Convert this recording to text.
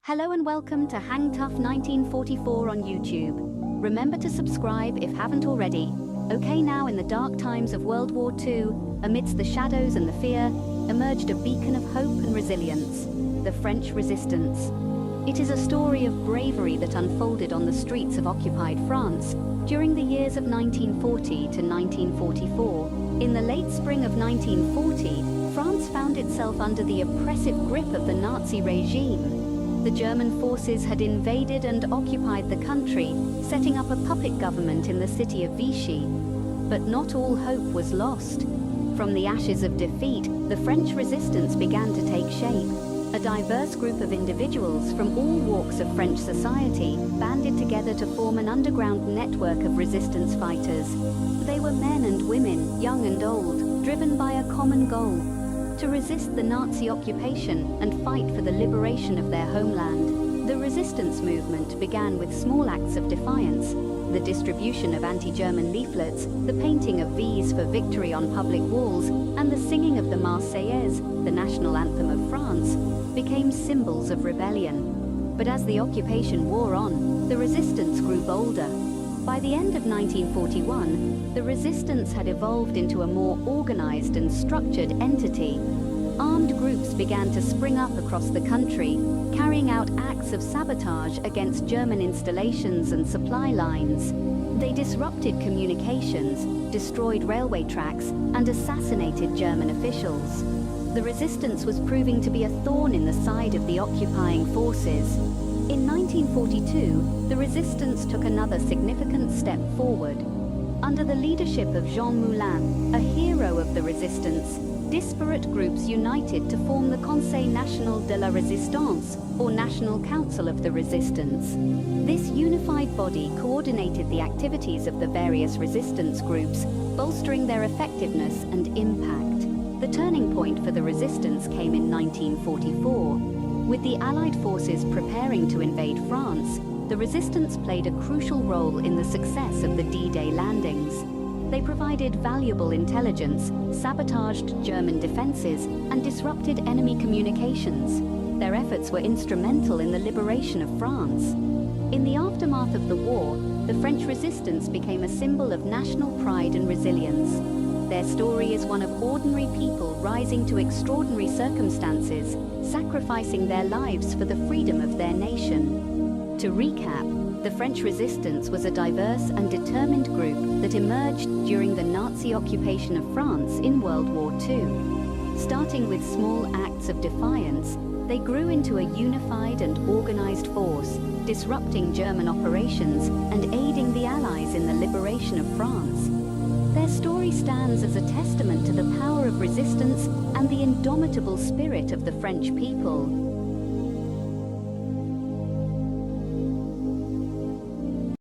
Hello and welcome to Hang Tough 1944 on YouTube. Remember to subscribe if haven't already. Okay, now in the dark times of World War II, amidst the shadows and the fear, emerged a beacon of hope and resilience, the French Resistance. It is a story of bravery that unfolded on the streets of occupied France during the years of 1940 to 1944. In the late spring of 1940, France found itself under the oppressive grip of the Nazi regime. The German forces had invaded and occupied the country, setting up a puppet government in the city of Vichy. But not all hope was lost. From the ashes of defeat, the French resistance began to take shape. A diverse group of individuals from all walks of French society banded together to form an underground network of resistance fighters. They were men and women, young and old, driven by a common goal: to resist the Nazi occupation and fight for the liberation of their homeland. The resistance movement began with small acts of defiance. The distribution of anti-German leaflets, the painting of V's for victory on public walls, and the singing of the Marseillaise, the national anthem of France, became symbols of rebellion. But as the occupation wore on, the resistance grew bolder. By the end of 1941, the resistance had evolved into a more organized and structured entity. Armed groups began to spring up across the country, carrying out acts of sabotage against German installations and supply lines. They disrupted communications, destroyed railway tracks, and assassinated German officials. The resistance was proving to be a thorn in the side of the occupying forces. In 1942, the resistance took another significant step forward. Under the leadership of Jean Moulin, a hero of the resistance, disparate groups united to form the Conseil National de la Résistance, or National Council of the Resistance. This unified body coordinated the activities of the various resistance groups, bolstering their effectiveness and impact. The turning point for the resistance came in 1944. With the Allied forces preparing to invade France, the resistance played a crucial role in the success of the D-Day landings. They provided valuable intelligence, sabotaged German defenses, and disrupted enemy communications. Their efforts were instrumental in the liberation of France. In the aftermath of the war, the French resistance became a symbol of national pride and resilience. Their story is one of ordinary people rising to extraordinary circumstances, sacrificing their lives for the freedom of their nation. To recap, the French resistance was a diverse and determined group that emerged during the Nazi occupation of France in World War II. Starting with small acts of defiance, they grew into a unified and organized force, disrupting German operations and aiding the Allies in the liberation of France. Their story stands as a testament to the power of resistance and the indomitable spirit of the French people.